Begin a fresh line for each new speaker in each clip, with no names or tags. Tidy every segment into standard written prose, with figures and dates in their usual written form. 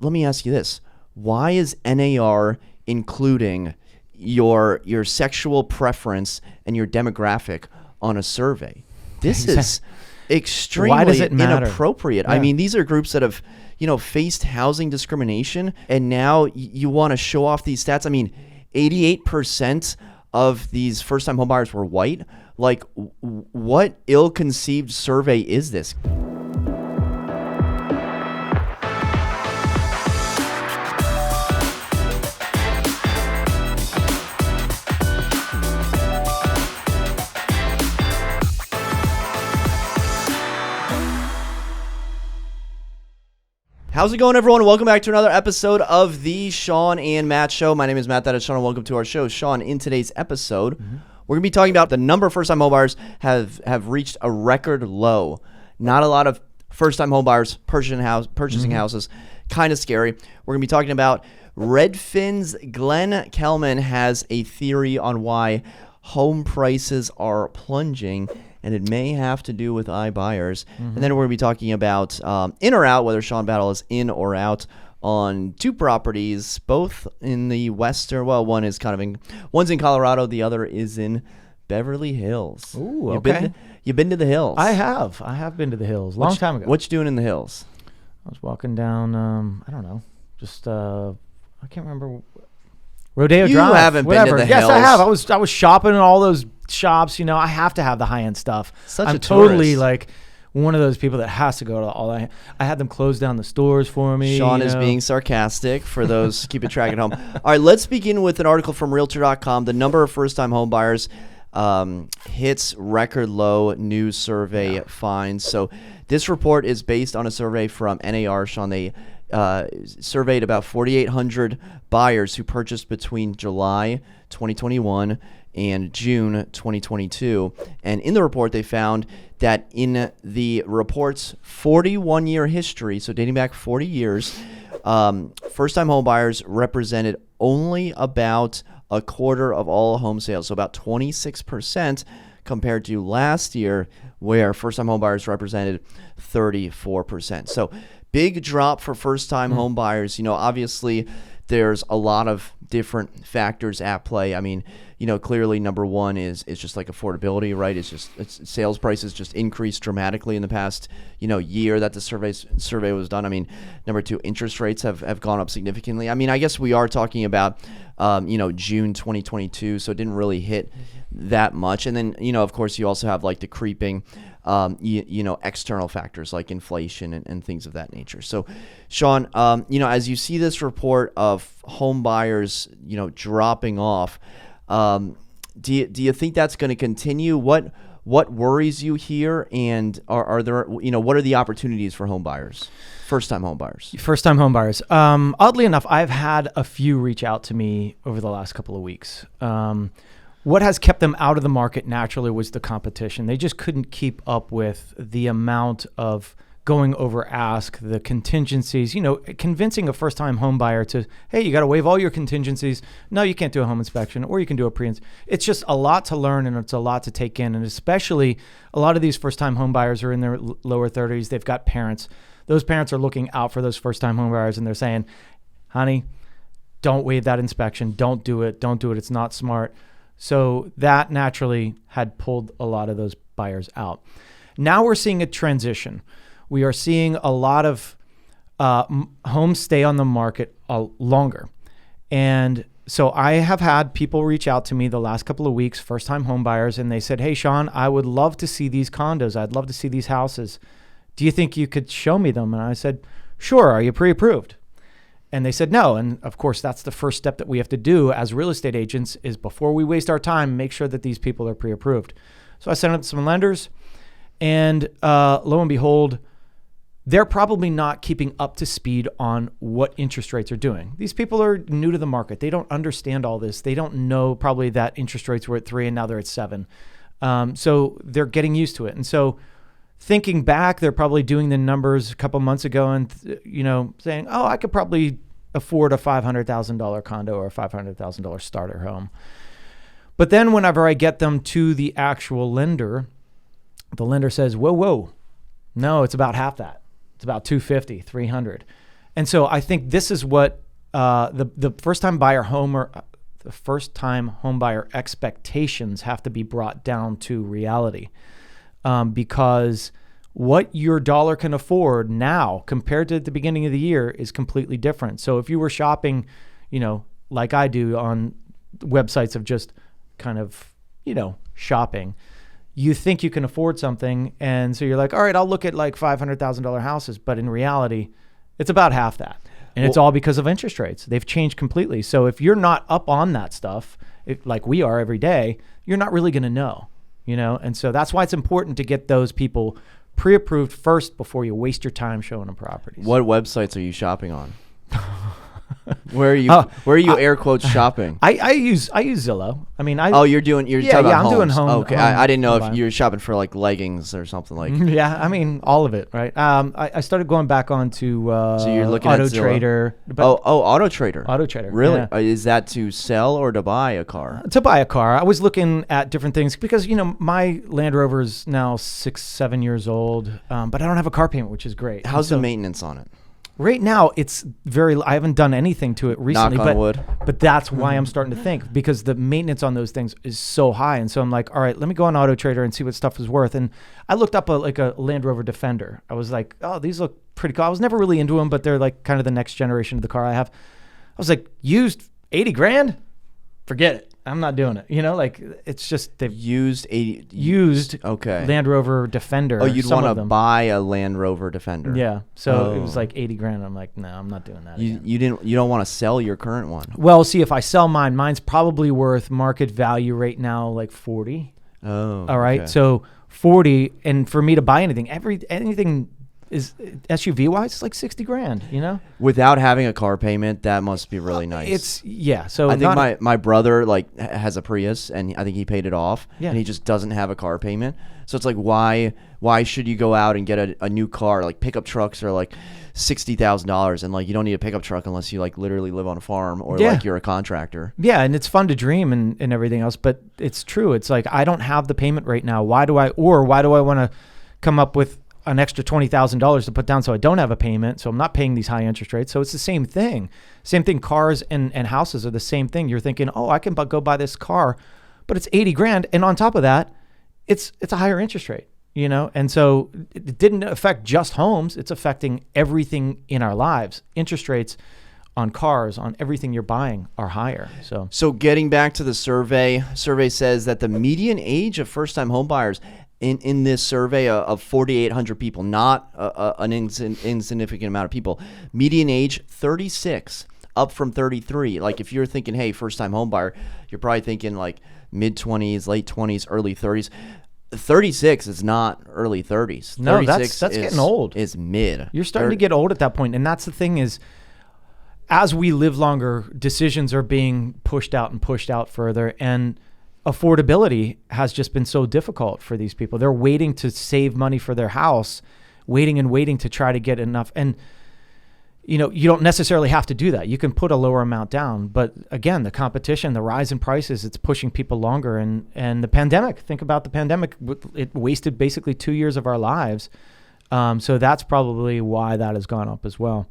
let me ask you this. Why is NAR including your sexual preference and your demographic on a survey? This is extremely
Why does it matter?
Inappropriate. Yeah. I mean, these are groups that have, faced housing discrimination, and now you want to show off these stats. I mean, 88% of these first-time homebuyers were white. Like, what ill-conceived survey is this? How's it going, everyone? Welcome back to another episode of the Shawn and Matt Show. My name is Matt, that is Shawn, and welcome to our show. Shawn, in today's episode, we're going to be talking about the number of first-time homebuyers have reached a record low. Not a lot of first-time homebuyers purchasing houses. Kind of scary. We're going to be talking about Redfin's Glenn Kelman has a theory on why home prices are plunging, and it may have to do with iBuyers. And then we're going to be talking about in or out, whether Shawn Battle is in or out on two properties, both in the western. Well, one's in Colorado, the other is in Beverly Hills.
Ooh, okay.
You've been to the hills? I
have been to the hills. Long time ago.
What you doing in the hills?
I was walking down, I don't know, just, I can't remember. Rodeo Drive.
You haven't been to the hills.
Yes, I have. I was shopping in all those shops. I have to have the high-end stuff.
I'm
totally like one of those people that has to go to all that. I had them close down the stores for me.
Shawn is being sarcastic for those keeping track at home. All right, let's begin with an article from Realtor.com. The number of first-time home buyers hits record low, new survey finds. So this report is based on a survey from NAR. Shawn, they surveyed about 4,800 buyers who purchased between July 2021 and June 2022. And in the report, they found that in the report's 41-year history, so dating back 40 years, first-time home buyers represented only about a quarter of all home sales, so about 26% compared to last year, where first-time home buyers represented 34%. So big drop for first-time home buyers. Obviously, there's a lot of different factors at play. I mean, clearly number one is just like affordability, right? It's sales prices just increased dramatically in the past, year that the survey was done. I mean, number two, interest rates have gone up significantly. I mean, I guess we are talking about, June 2022, so it didn't really hit that much. And then, of course, you also have like the creeping, external factors like inflation and things of that nature. So, Shawn, as you see this report of home buyers, dropping off, do you think that's going to continue? What worries you here, and are there, what are the opportunities for home buyers, first-time home buyers?
First-time home buyers. Oddly enough, I've had a few reach out to me over the last couple of weeks. What has kept them out of the market naturally was the competition. They just couldn't keep up with the amount of going over ask, the contingencies, convincing a first-time home buyer to, hey, you got to waive all your contingencies. No, you can't do a home inspection, or you can do a pre-inspection. It's just a lot to learn, and it's a lot to take in. And especially a lot of these first-time home buyers are in their lower 30s. They've got parents. Those parents are looking out for those first-time home buyers, and they're saying, honey, don't waive that inspection. Don't do it. Don't do it. It's not smart. So that naturally had pulled a lot of those buyers out. Now we're seeing a transition. We are seeing a lot of homes stay on the market longer. And so I have had people reach out to me the last couple of weeks, first-time home buyers, and they said, hey, Shawn, I would love to see these condos. I'd love to see these houses. Do you think you could show me them? And I said, sure. Are you pre-approved? And they said no. And of course, that's the first step that we have to do as real estate agents, is before we waste our time, make sure that these people are pre-approved. So I sent out some lenders, and lo and behold, they're probably not keeping up to speed on what interest rates are doing. These people are new to the market. They don't understand all this. They don't know probably that interest rates were at 3 and now they're at 7. So they're getting used to it. And so thinking back, they're probably doing the numbers a couple months ago and, saying, oh, I could probably afford a $500,000 condo or a $500,000 starter home. But then whenever I get them to the actual lender, the lender says, whoa, no, it's about half that. It's about $250,000, $300,000. And so I think this is what the first-time home buyer expectations have to be brought down to reality, because what your dollar can afford now compared to the beginning of the year is completely different. So if you were shopping, like I do on websites of just kind of, shopping, you think you can afford something. And so you're like, all right, I'll look at like $500,000 houses. But in reality, it's about half that. And it's all because of interest rates. They've changed completely. So if you're not up on that stuff, like we are every day, you're not really going to know, And so that's why it's important to get those people pre-approved first before you waste your time showing them properties.
What websites are you shopping on? Where are you air quotes shopping?
I use Zillow. I mean,
you're talking about
I'm
homes.
doing home.
Okay,
home
I didn't know
home
if you were shopping for like leggings or something like.
Yeah, I mean all of it, right? I started going back onto
so you're looking
Auto
at Zillow.
Trader.
Auto Trader.
Auto Trader.
Really?
Yeah.
Is that to sell or to buy a car?
To buy a car. I was looking at different things because my Land Rover is now 6-7 years old, but I don't have a car payment, which is great.
How's the maintenance on it?
Right now, it's I haven't done anything to it recently.
Knock on wood.
But that's why I'm starting to think, because the maintenance on those things is so high. And so I'm like, all right, let me go on Auto Trader and see what stuff is worth. And I looked up a Land Rover Defender. I was like, oh, these look pretty cool. I was never really into them, but they're like kind of the next generation of the car I have. I was like, used 80 grand? Forget it. I'm not doing it. It's just they've used
okay.
Land Rover Defender.
Oh, you'd want to buy a Land Rover Defender.
Yeah. So it was like 80 grand. I'm like, no, I'm not doing that.
You don't want to sell your current one.
Well, see, if I sell mine's probably worth market value right now like 40.
Oh.
All right.
Okay.
So 40, and for me to buy anything is SUV wise, it's like 60 grand,
Without having a car payment, that must be really nice.
So
I think my brother has a Prius, and I think he paid it off, and he just doesn't have a car payment. So it's like, why should you go out and get a new car? Like pickup trucks are like $60,000, and you don't need a pickup truck unless you literally live on a farm or you're a contractor.
Yeah, and it's fun to dream and everything else, but it's true. It's like, I don't have the payment right now. Why do I want to come up with an extra $20,000 to put down so I don't have a payment, so I'm not paying these high interest rates? So it's the same thing. Cars and houses are the same thing. You're thinking, oh, I can go buy this car, but it's 80 grand, and on top of that, it's a higher interest rate, And so it didn't affect just homes; it's affecting everything in our lives. Interest rates on cars, on everything you're buying, are higher. So
getting back to the survey says that the median age of first-time home buyers in this survey of 4,800 people, not an insignificant amount of people, median age 36, up from 33. Like if you're thinking, hey, first-time home buyer, you're probably thinking like mid-20s, late 20s, early 30s. 36 is not early 30s.
No, that's getting old.
Is mid.
You're starting to get old at that point, and that's the thing is, as we live longer, decisions are being pushed out further, and affordability has just been so difficult for these people. They're waiting to save money for their house, waiting to try to get enough. And, you don't necessarily have to do that. You can put a lower amount down. But again, the competition, the rise in prices, it's pushing people longer. And the pandemic, think about the pandemic. It wasted basically 2 years of our lives. So that's probably why that has gone up as well.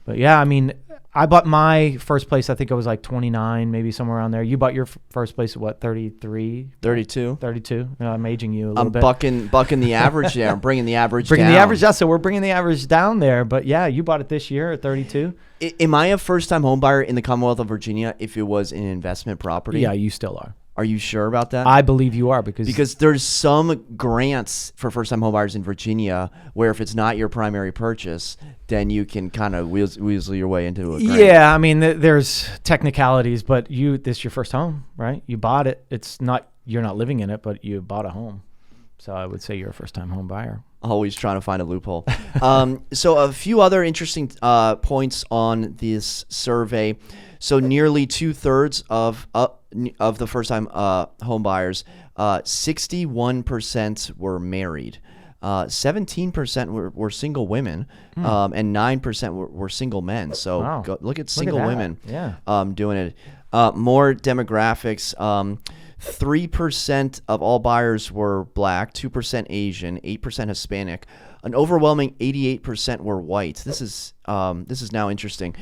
But yeah, I mean, I bought my first place, I think it was like 29, maybe somewhere around there. You bought your first place at what, 33?
32.
32. I'm aging you a little bit.
I'm bucking the average there. I'm bringing the average down.
Bringing the average down. So we're bringing the average down there. But yeah, you bought it this year at 32.
Am I a first-time home buyer in the Commonwealth of Virginia if it was an investment property?
Yeah, you still are.
Are you sure about that?
I believe you are because
there's some grants for first-time homebuyers in Virginia where if it's not your primary purchase, then you can kind of weasel your way into a grant.
Yeah, I mean, there's technicalities, but this is your first home, right? You bought it. You're not living in it, but you bought a home. So I would say you're a first-time home buyer.
Always trying to find a loophole. So a few other interesting points on this survey. So nearly 2/3 of the first-time home buyers, 61% were married. 17% were single women, and 9% were single men. So
wow.
Look at single women doing it. More demographics. 3% of all buyers were Black, 2% Asian, 8% Hispanic. an overwhelming 88% were white. This is now interesting.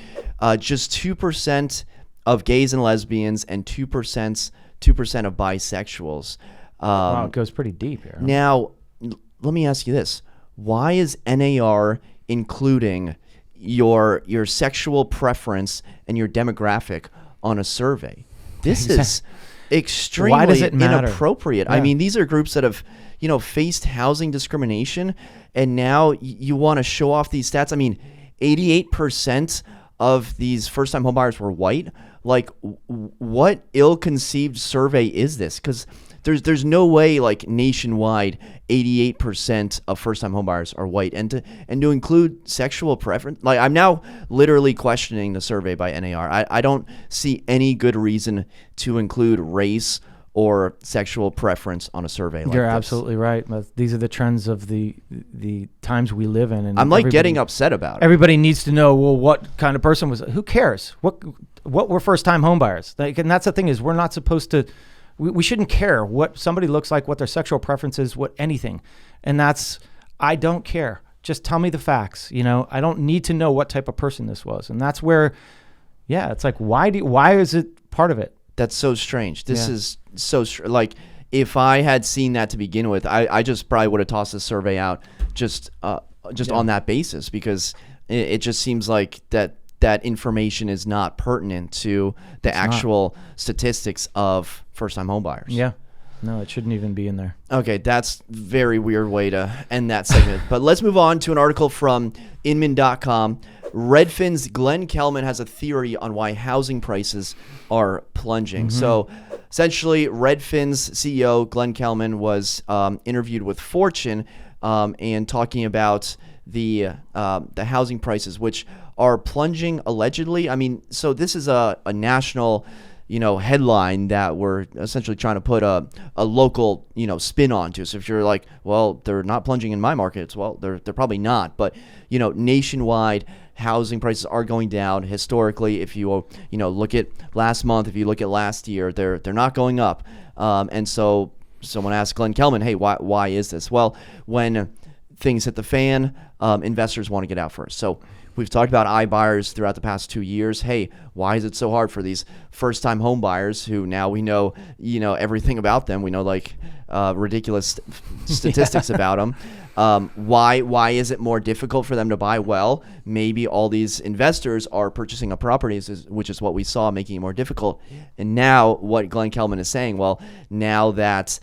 Just 2% of gays and lesbians, and 2% of bisexuals.
Wow, it goes pretty deep here.
Now, let me ask you this: why is NAR including your sexual preference and your demographic on a survey? This is extremely
Why does it matter?
inappropriate.
Yeah.
I mean, these are groups that have, faced housing discrimination, and now you want to show off these stats. I mean, 88% of these first-time homebuyers were white. Like, what ill-conceived survey is this? Because there's no way, like, nationwide 88% of first-time homebuyers are white, and to include sexual preference. Like, I'm now literally questioning the survey by NAR. I don't see any good reason to include race or sexual preference on a survey like
You're
this.
absolutely right. But these are the trends of the times we live in. And
I'm like getting upset about it.
Everybody needs to know, well, what kind of person was it? Who cares? What were first-time homebuyers? Like, and that's the thing, is we're not supposed to. We shouldn't care what somebody looks like, what their sexual preference is, what anything. And I don't care. Just tell me the facts. I don't need to know what type of person this was. And that's where, it's like, why is it part of it?
That's so strange. This is so like, if I had seen that to begin with, I just probably would have tossed the survey out just on that basis, because it just seems like that information is not pertinent to the actual statistics of first-time homebuyers.
Yeah. No, it shouldn't even be in there.
Okay, that's a very weird way to end that segment. But let's move on to an article from Inman.com. Redfin's Glenn Kelman has a theory on why housing prices are plunging.
Mm-hmm.
So essentially, Redfin's CEO Glenn Kelman was interviewed with Fortune and talking about the housing prices, which are plunging allegedly. I mean, so this is a national, headline that we're essentially trying to put a local, spin onto. So if you're like, well, they're not plunging in my markets, well, they're probably not. But, nationwide housing prices are going down historically. If you, look at last month, if you look at last year, they're not going up. And so someone asked Glenn Kelman, hey, why is this? Well, when things hit the fan, investors want to get out first. So we've talked about iBuyers throughout the past 2 years. Hey, why is it so hard for these first-time home buyers who now we know, everything about them? We know ridiculous statistics about them. Why is it more difficult for them to buy? Well, maybe all these investors are purchasing up properties, which is what we saw, making it more difficult. And now what Glenn Kelman is saying, well, now that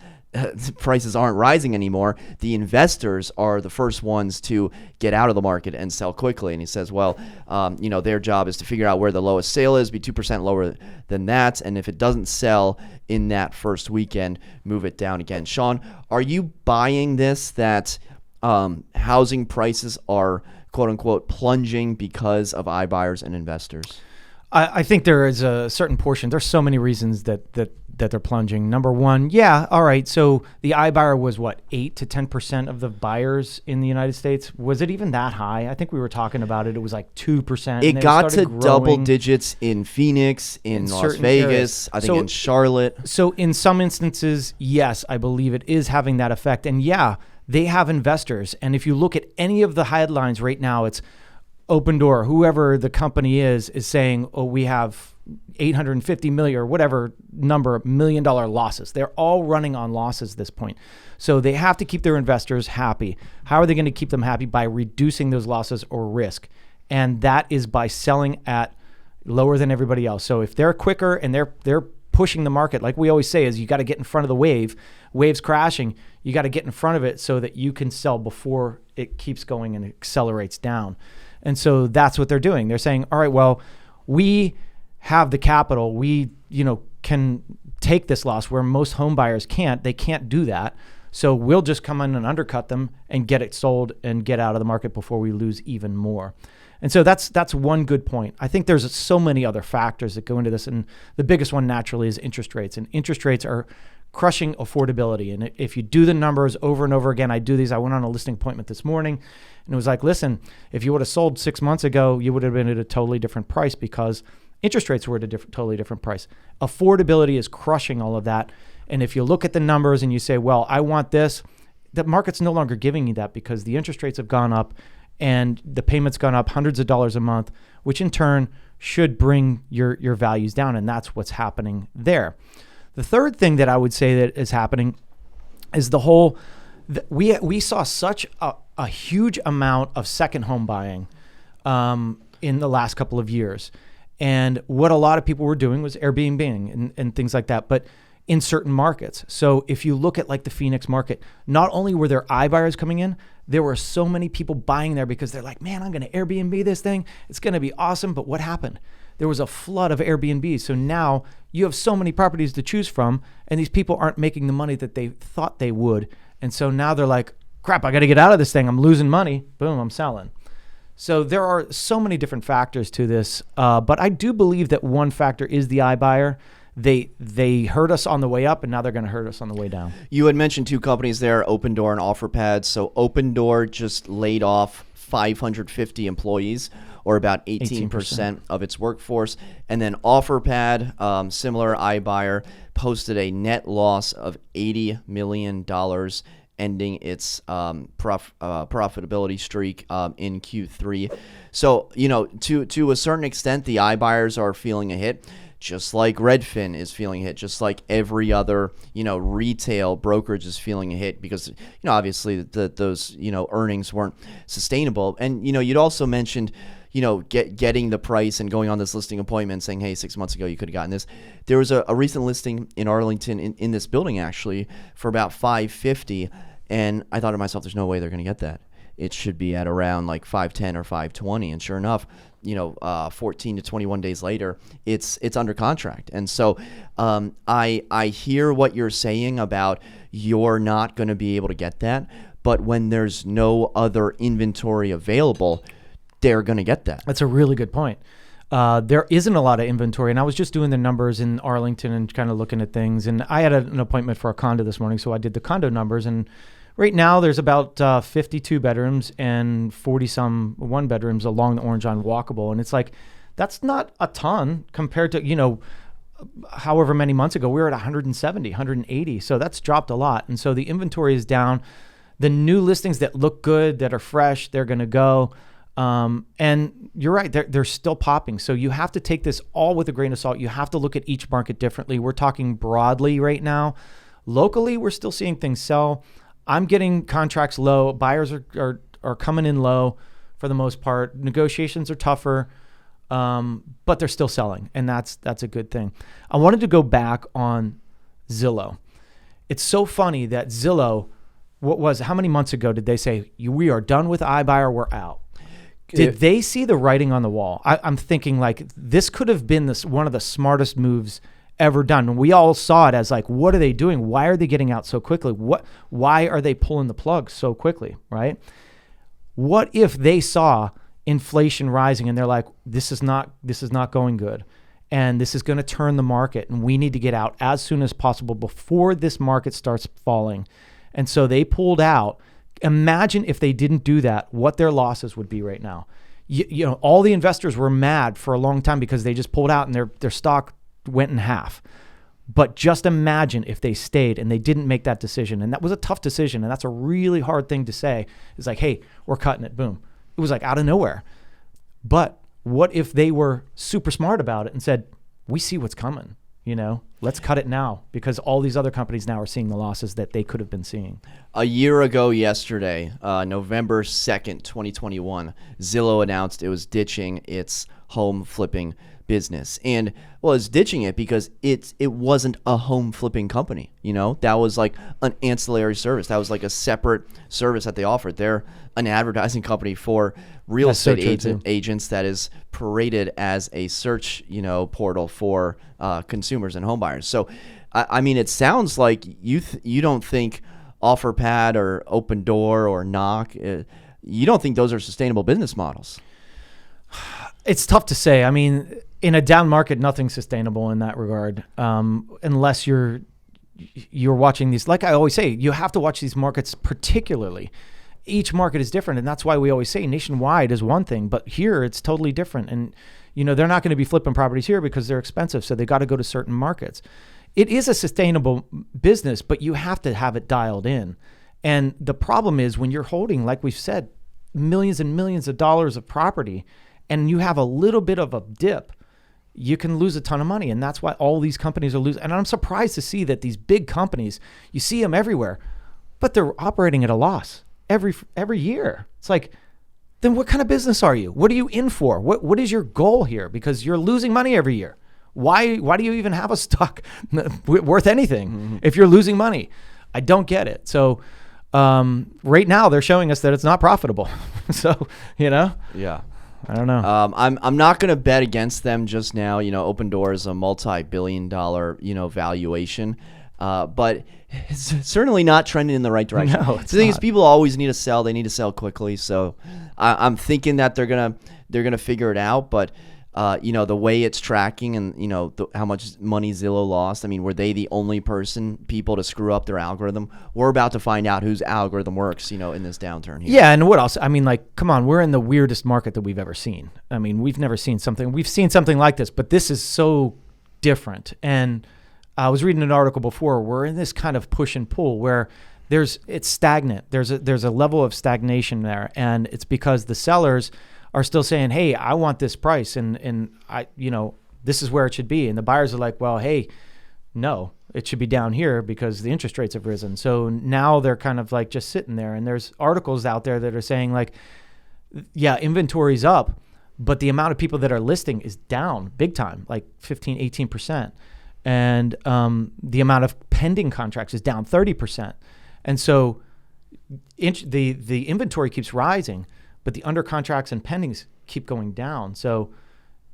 prices aren't rising anymore, the investors are the first ones to get out of the market and sell quickly. And he says, well, their job is to figure out where the lowest sale is, be 2% lower than that. And if it doesn't sell in that first weekend, move it down again. Shawn, are you buying this, that housing prices are quote unquote plunging because of iBuyers and investors?
I think there is a certain portion. There's so many reasons that they're plunging. Number one, all right. So the iBuyer was what, 8 to 10% of the buyers in the United States. Was it even that high? I think we were talking about it. It was like 2%.
It got to double digits in Phoenix, in Las Vegas, areas. I think in Charlotte.
So in some instances, yes, I believe it is having that effect. And they have investors. And if you look at any of the headlines right now, it's Open Door, whoever the company is saying, oh, we have 850 million or whatever number, $1 million losses. They're all running on losses at this point. So they have to keep their investors happy. How are they going to keep them happy? By reducing those losses or risk. And that is by selling at lower than everybody else. So if they're quicker and they're pushing the market, like we always say, is you got to get in front of the wave. Wave's crashing. You got to get in front of it so that you can sell before it keeps going and accelerates down. And so that's what they're doing. They're saying, all right, well, we have the capital. We, can take this loss where most home buyers can't. They can't do that. So we'll just come in and undercut them and get it sold and get out of the market before we lose even more. And so that's one good point. I think there's so many other factors that go into this. And the biggest one naturally is interest rates. And interest rates are crushing affordability. And if you do the numbers over and over again, I went on a listing appointment this morning and it was like, listen, if you would have sold 6 months ago, you would have been at a totally different price because interest rates were at a totally different price. Affordability is crushing all of that. And if you look at the numbers and you say, well, I want this, the market's no longer giving you that because the interest rates have gone up and the payment's gone up hundreds of dollars a month, which in turn should bring your values down. And that's what's happening there. The third thing that I would say that is happening is we saw such a huge amount of second home buying in the last couple of years. And what a lot of people were doing was Airbnb and things like that, but in certain markets. So if you look at like the Phoenix market, not only were there iBuyers coming in, there were so many people buying there because they're like, man, I'm going to Airbnb this thing. It's going to be awesome. But what happened? There was a flood of Airbnbs. So now you have so many properties to choose from, and these people aren't making the money that they thought they would. And so now they're like, crap, I got to get out of this thing. I'm losing money. Boom, I'm selling. So there are so many different factors to this. But I do believe that one factor is the iBuyer. They hurt us on the way up, and now they're going to hurt us on the way down.
You had mentioned two companies there, Opendoor and Offerpad. So Opendoor just laid off 550 employees, or about 18% of its workforce. And then Offerpad, similar iBuyer, posted a net loss of $80 million, ending its profitability streak in Q3. So, to a certain extent, the iBuyers are feeling a hit, just like Redfin is feeling a hit, just like every other, retail brokerage is feeling a hit because, obviously those, earnings weren't sustainable. And, you'd also mentioned, getting the price and going on this listing appointment saying, hey, 6 months ago, you could have gotten this. There was a recent listing in Arlington in this building, actually, for about $550. And I thought to myself, there's no way they're going to get that. It should be at around like 510 or 520. And sure enough, 14 to 21 days later, it's under contract. And so I hear what you're saying about you're not going to be able to get that. But when there's no other inventory available, they're going to get that.
That's a really good point. There isn't a lot of inventory. And I was just doing the numbers in Arlington and kind of looking at things. And I had an appointment for a condo this morning, so I did the condo numbers. And right now there's about 52 bedrooms and 40-some one-bedrooms along the Orange Line walkable. And it's like, that's not a ton compared to, however many months ago, we were at 170, 180. So that's dropped a lot. And so the inventory is down. The new listings that look good, that are fresh, they're going to go. And you're right, they're still popping. So you have to take this all with a grain of salt. You have to look at each market differently. We're talking broadly right now. Locally, we're still seeing things sell. I'm getting contracts low. Buyers are coming in low for the most part. Negotiations are tougher, but they're still selling, and that's a good thing. I wanted to go back on Zillow. It's so funny that Zillow, how many months ago did they say, we are done with iBuyer, we're out? Did they see the writing on the wall? I'm thinking like this could have been one of the smartest moves ever done. And we all saw it as like, what are they doing? Why are they getting out so quickly? Why are they pulling the plug so quickly, right? What if they saw inflation rising and they're like, this is not going good, and this is going to turn the market, and we need to get out as soon as possible before this market starts falling. And so they pulled out. Imagine if they didn't do that, what their losses would be right now. All the investors were mad for a long time because they just pulled out and their stock went in half. But just imagine if they stayed and they didn't make that decision. And that was a tough decision. And that's a really hard thing to say. It's like, hey, we're cutting it. Boom. It was like out of nowhere. But what if they were super smart about it and said, we see what's coming, let's cut it now, because all these other companies now are seeing the losses that they could have been seeing.
A year ago yesterday, November 2nd, 2021, Zillow announced it was ditching its home flipping business. And it's ditching it because it wasn't a home flipping company. That was like an ancillary service. That was like a separate service that they offered. They're an advertising company for real estate agents that is paraded as a search, portal for consumers and home buyers. So, I mean, it sounds like you don't think Offerpad or Opendoor or Knock, you don't think those are sustainable business models.
It's tough to say. I mean, in a down market, nothing's sustainable in that regard, unless you're watching these. Like I always say, you have to watch these markets particularly. Each market is different, and that's why we always say nationwide is one thing, but here it's totally different. And they're not going to be flipping properties here because they're expensive, so they got to go to certain markets. It is a sustainable business, but you have to have it dialed in. And the problem is when you're holding, like we've said, millions and millions of dollars of property, and you have a little bit of a dip, you can lose a ton of money. And that's why all these companies are losing. And I'm surprised to see that these big companies, you see them everywhere, but they're operating at a loss every year. It's like, then what kind of business are you? What are you in for? What is your goal here? Because you're losing money every year. Why do you even have a stock worth anything if you're losing money? I don't get it. So right now they're showing us that it's not profitable. So, yeah, I don't know.
I'm not going to bet against them just now. Open Door is a multi-billion-dollar, valuation. But it's certainly not trending in the right direction.
No,
the thing is, people always need to sell. They need to sell quickly. So I'm thinking that they're gonna figure it out. But the way it's tracking and how much money Zillow lost. I mean, were they the only people to screw up their algorithm? We're about to find out whose algorithm works. In this downturn here.
Yeah, and what else? I mean, come on, we're in the weirdest market that we've ever seen. I mean, we've seen something like this, but this is so different. And I was reading an article before. We're in this kind of push and pull where it's stagnant. There's a level of stagnation there, and it's because the sellers are still saying, "Hey, I want this price, and I, this is where it should be." And the buyers are like, "Well, hey, no, it should be down here because the interest rates have risen." So now they're kind of like just sitting there. And there's articles out there that are saying like, "Yeah, inventory's up, but the amount of people that are listing is down big time, like 15, 18%." And the amount of pending contracts is down 30%. And so the inventory keeps rising, but the under contracts and pendings keep going down. So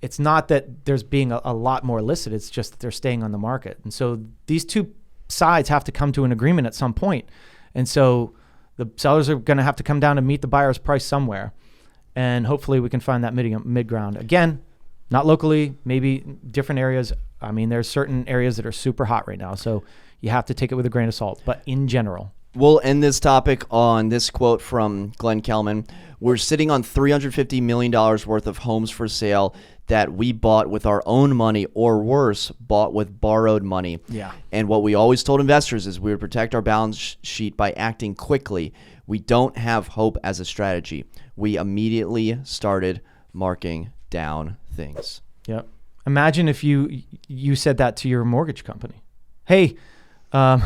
it's not that there's being a lot more listed. It's just that they're staying on the market. And so these two sides have to come to an agreement at some point. And so the sellers are going to have to come down and meet the buyer's price somewhere. And hopefully we can find that mid ground. Again, not locally, maybe different areas. I mean, there's certain areas that are super hot right now, so you have to take it with a grain of salt. But in general,
we'll end this topic on this quote from Glenn Kelman. We're sitting on $350 million worth of homes for sale that we bought with our own money, or worse, bought with borrowed money.
Yeah.
And what we always told investors is we would protect our balance sheet by acting quickly. We don't have hope as a strategy. We immediately started marking down things.
Yep. Imagine if you said that to your mortgage company. Hey, got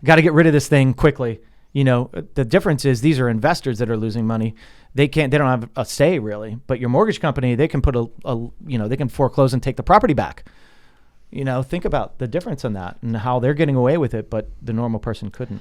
to get rid of this thing quickly. The difference is these are investors that are losing money. They don't have a say really, but your mortgage company, they can put they can foreclose and take the property back. Think about the difference in that and how they're getting away with it, but the normal person couldn't.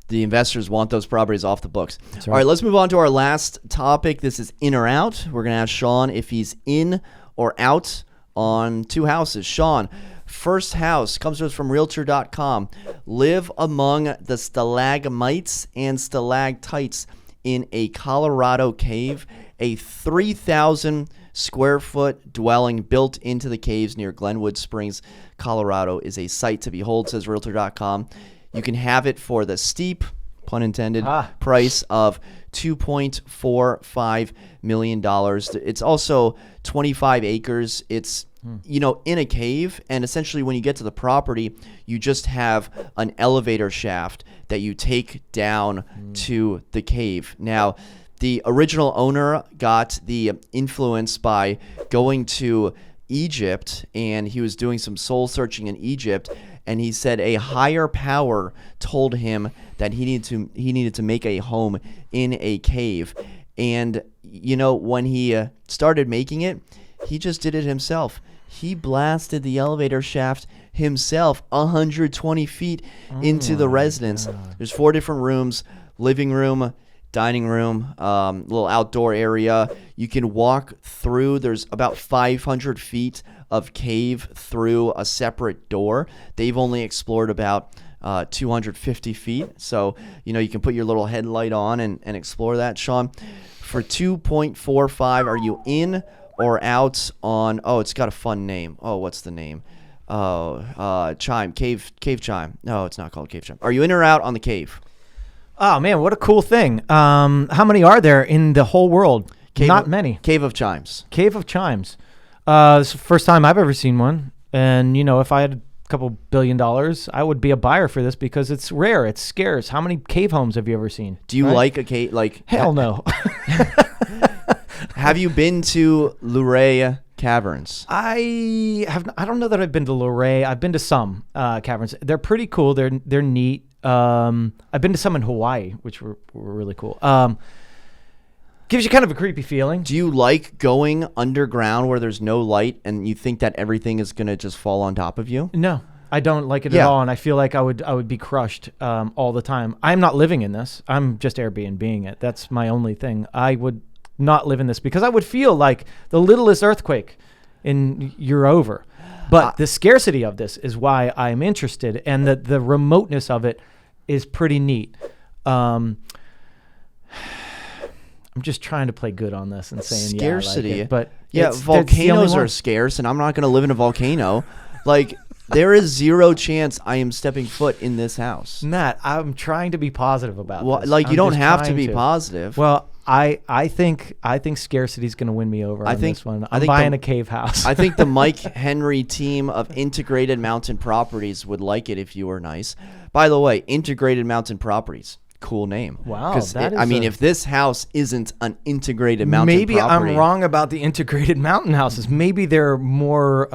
The investors want those properties off the books.
That's right.
All right, let's move on to our last topic. This is in or out. We're going to ask Shawn if he's in or out on two houses. Shawn, first house comes to us from Realtor.com. Live among the Stalagmites and Stalactites in a Colorado cave. A 3,000 square foot dwelling built into the caves near Glenwood Springs, Colorado is a sight to behold, says Realtor.com. You can have it for the steep, pun intended, price of $2.45 million. It's also 25 acres. It's, in a cave. And essentially when you get to the property, you just have an elevator shaft that you take down to the cave. Now, the original owner got the influence by going to Egypt, and he was doing some soul searching in Egypt, and he said a higher power told him that he needed to make a home in a cave. And when he started making it, he just did it himself. He blasted the elevator shaft himself 120 feet into the residence. There's 4 different rooms: living room, dining room, little outdoor area. You can walk through. There's about 500 feet of cave through a separate door. They've only explored about 250 feet. So, you can put your little headlight on and explore that. Shawn, for 2.45, are you in or out on, it's got a fun name. What's the name? Chime, cave chime. No, it's not called cave chime. Are you in or out on the cave?
Oh man, what a cool thing. How many are there in the whole world? Not many.
Cave of Chimes.
Cave of Chimes. This is the first time I've ever seen one. And if I had couple $1 billion, I would be a buyer for this because it's rare, it's scarce. How many cave homes have you ever seen?
Do you like a cave? Like
hell no.
Have you been to Luray Caverns?
I don't know that I've been to Luray. I've been to some caverns. They're pretty cool. They're neat. I've been to some in Hawaii, which were really cool. Gives you kind of a creepy feeling.
Do you like going underground where there's no light and you think that everything is going to just fall on top of you?
No, I don't like it at all, and I feel like I would be crushed all the time. I'm not living in this. I'm just Airbnb-ing it. That's my only thing. I would not live in this because I would feel like the littlest earthquake and you're over. But the scarcity of this is why I'm interested, and the remoteness of it is pretty neat. I'm just trying to play good on this and saying
scarcity.
Yeah, I like it, but
volcanoes are scarce, and I'm not going to live in a volcano. Like, there is zero chance I am stepping foot in this house.
Matt, I'm trying to be positive about this.
Like, you don't have to be positive.
Well, I think scarcity is going to win me over on this one. I'm buying a cave house.
I think the Mike Henry team of Integrated Mountain Properties would like it if you were nice. By the way, Integrated Mountain Properties. Cool name.
Wow.
If this house isn't an integrated mountain
maybe
property.
I'm wrong about the integrated mountain houses. Maybe they're more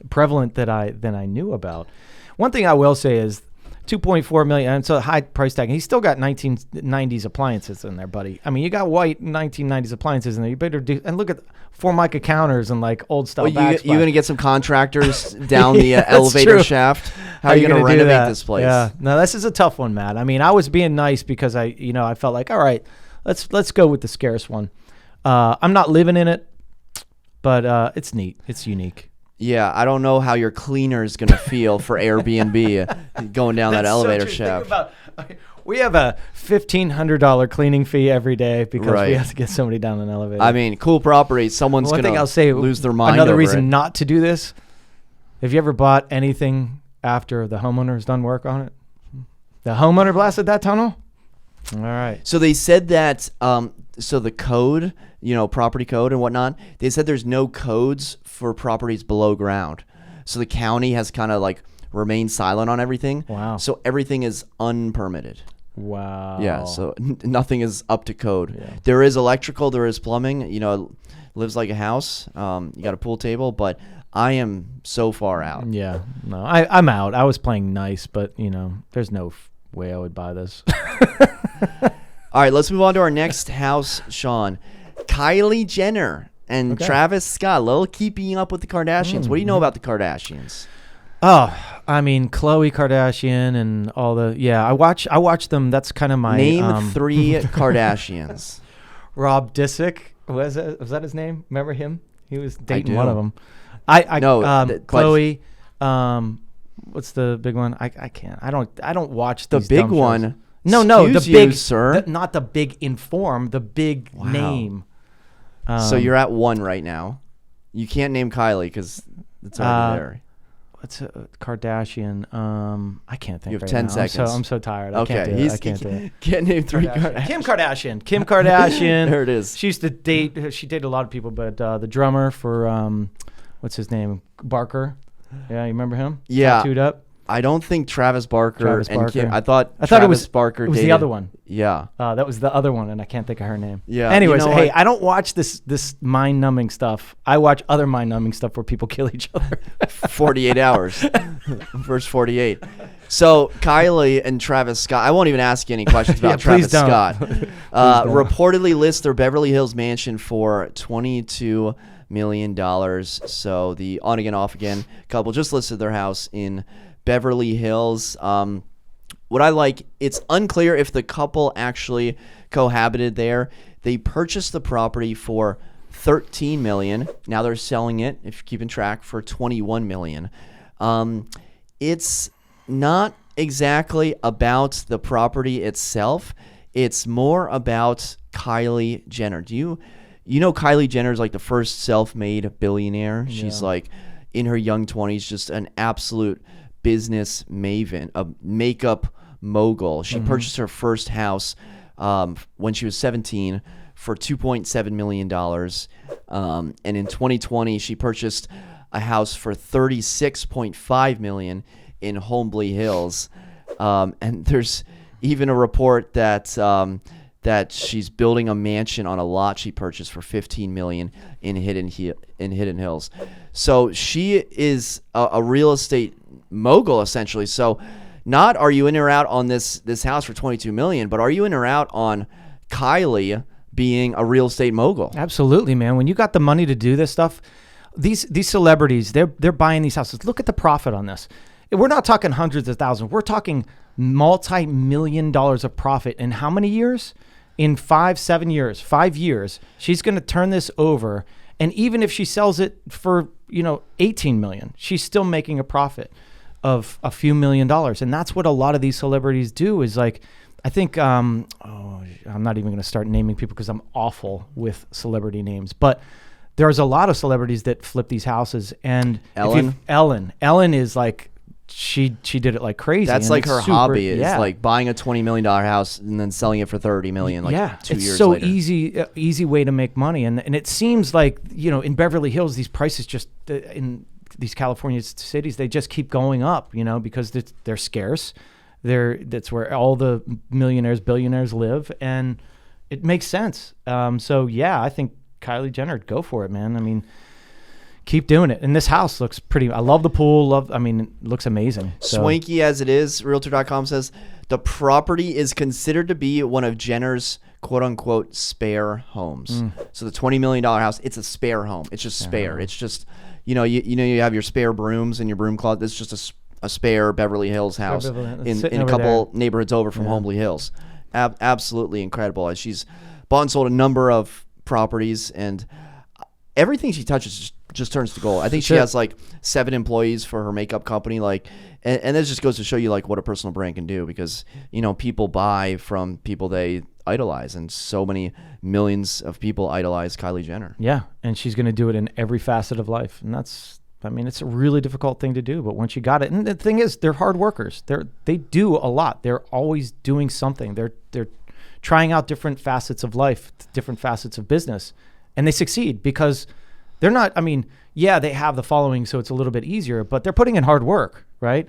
prevalent than I knew about. One thing I will say is $2.4 million, and it's a high price tag. And he's still got 1990s appliances in there, buddy. I mean, you got white 1990s appliances in there. You better do. And look at Formica counters and like old style.
You're going to get some contractors down the elevator shaft. How are you going to renovate this place?
Yeah, no, this is a tough one, Matt. I mean, I was being nice because I felt like, all right, let's go with the scarce one. I'm not living in it, but it's neat. It's unique.
Yeah, I don't know how your cleaner is going to feel for Airbnb going down that elevator shaft.
We have a $1,500 cleaning fee every day because we have to get somebody down an elevator.
I mean, cool property. Someone's going to lose their mind.
Another reason not to do this. Have you ever bought anything after the homeowner's done work on it? The homeowner blasted that tunnel? All right.
So they said that, so the code, property code and whatnot, they said there's no codes for properties below ground. So the county has kind of like remained silent on everything.
Wow.
So everything is unpermitted.
Wow.
Yeah, so nothing is up to code.
Yeah.
There is electrical, there is plumbing, it lives like a house. You got a pool table, but I am so far out.
Yeah, no, I'm out. I was playing nice, but there's no way I would buy this.
All right, let's move on to our next house, Shawn. Kylie Jenner and Travis Scott, a little keeping up with the Kardashians. What do you know about the Kardashians?
Oh, I mean, Khloe Kardashian and all the I watch them. That's kind of my
name 3 Kardashians.
Rob Disick, was that his name? Remember him? He was dating one of them. Khloe. What's the big one? I can't. I don't watch
the
these
big
dumb
one.
Shows. No, the
Excuse
big,
you, sir.
not the big in form, the big name.
So you're at 1 right now. You can't name Kylie because it's already there.
What's a Kardashian? I can't think.
You have
right
10
now.
seconds.
I'm so tired. I can't do it. I can't do it.
Can't name 3 Kardashians.
Kim Kardashian.
There it is.
She used to date. She dated a lot of people, but the drummer for what's his name? Barker. Yeah, you remember him?
Yeah.
Tattooed up.
I don't think Travis Barker and Kim. I thought
it was
Barker.
It was
dated,
the other one.
Yeah.
That was the other one, and I can't think of her name.
Yeah.
Anyways, hey, I don't watch this mind-numbing stuff. I watch other mind-numbing stuff where people kill each other.
48 hours. Verse 48. So Kylie and Travis Scott. I won't even ask you any questions about Travis Scott. Reportedly list their Beverly Hills mansion for $22 million. So the on again, off again couple just listed their house in Beverly Hills. What I like, it's unclear if the couple actually cohabited there. They purchased the property for $13 million. Now they're selling it, if you're keeping track, for $21 million. It's not exactly about the property itself. It's more about Kylie Jenner. Do you know Kylie Jenner is like the first self-made billionaire? Yeah. She's like in her young 20s, just an absolute business maven, a makeup mogul. She purchased her first house when she was 17 for $2.7 million. And in 2020, she purchased a house for $36.5 million in Homebuyers Hills, and there's even a report that that she's building a mansion on a lot she purchased for $15 million in Hidden Hills. So she is a real estate mogul essentially. So not are you in or out on this house for $22 million, but are you in or out on Kylie being a real estate mogul?
Absolutely, man. When you got the money to do this stuff, these celebrities, they're buying these houses. Look at the profit on this. We're not talking hundreds of thousands. We're talking multi-million dollars of profit in how many years? In 5 years, she's going to turn this over. And even if she sells it for, $18 million, she's still making a profit of a few $1,000,000. And that's what a lot of these celebrities do is like, I think, I'm not even going to start naming people because I'm awful with celebrity names, but there's a lot of celebrities that flip these houses. And Ellen is like, she did it like crazy.
That's like her hobby. It's like buying a $20 million house and then selling it for $30 million. 2 years later.
It's so easy way to make money. And it seems like, in Beverly Hills, these prices just in these California cities, they just keep going up, because they're scarce. That's where all the millionaires, billionaires live. And it makes sense. I think Kylie Jenner, go for it, man. I mean, keep doing it. And this house looks pretty. I love the pool. It looks amazing. So.
Swanky as it is, Realtor.com says the property is considered to be one of Jenner's quote unquote spare homes. So the $20 million house, it's a spare home. It's just spare. It's just, you have your spare brooms in your broom closet. It's just a spare Beverly Hills house in a couple neighborhoods over from Homebuyers Hills. Absolutely incredible. She's bought and sold a number of properties, and everything she touches just turns to gold. I think she has like 7 employees for her makeup company. And this just goes to show you like what a personal brand can do, because people buy from people they idolize, and so many millions of people idolize Kylie Jenner.
Yeah, and she's going to do it in every facet of life, and it's a really difficult thing to do, but once you got it, and the thing is, they're hard workers. They do a lot. They're always doing something. They're trying out different facets of life, different facets of business, and they succeed because they're not, they have the following, so it's a little bit easier, but they're putting in hard work, right?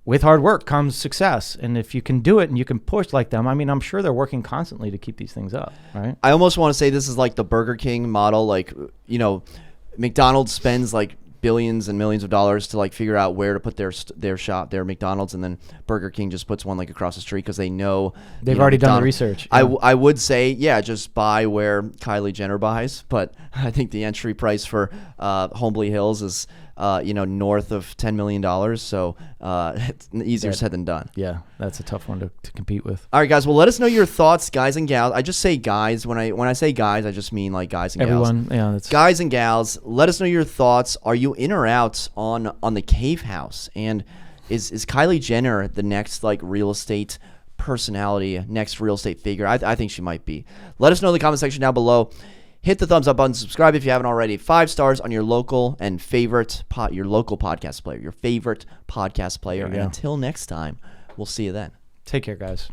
With hard work comes success. And if you can do it and you can push like them, I'm sure they're working constantly to keep these things up, right?
I almost want to say this is like the Burger King model. Like, McDonald's spends like billions and millions of dollars to like figure out where to put their McDonald's, and then Burger King just puts one like across the street because they know
they've already done the research.
I would say just buy where Kylie Jenner buys, but I think the entry price for Homebuyers Hills is north of $10 million, so it's easier said than done.
Yeah, that's a tough one to compete with.
All right, guys. Well, let us know your thoughts, guys and gals. I just say guys. When I say guys, I just mean like guys and gals.
Everyone, that's
guys and gals. Let us know your thoughts. Are you in or out on the cave house? And is Kylie Jenner the next like real estate personality, next real estate figure? I think she might be. Let us know in the comment section down below. Hit the thumbs up button, subscribe if you haven't already. 5 stars on your local and favorite your local podcast player, your favorite podcast player. And until next time, we'll see you then.
Take care, guys.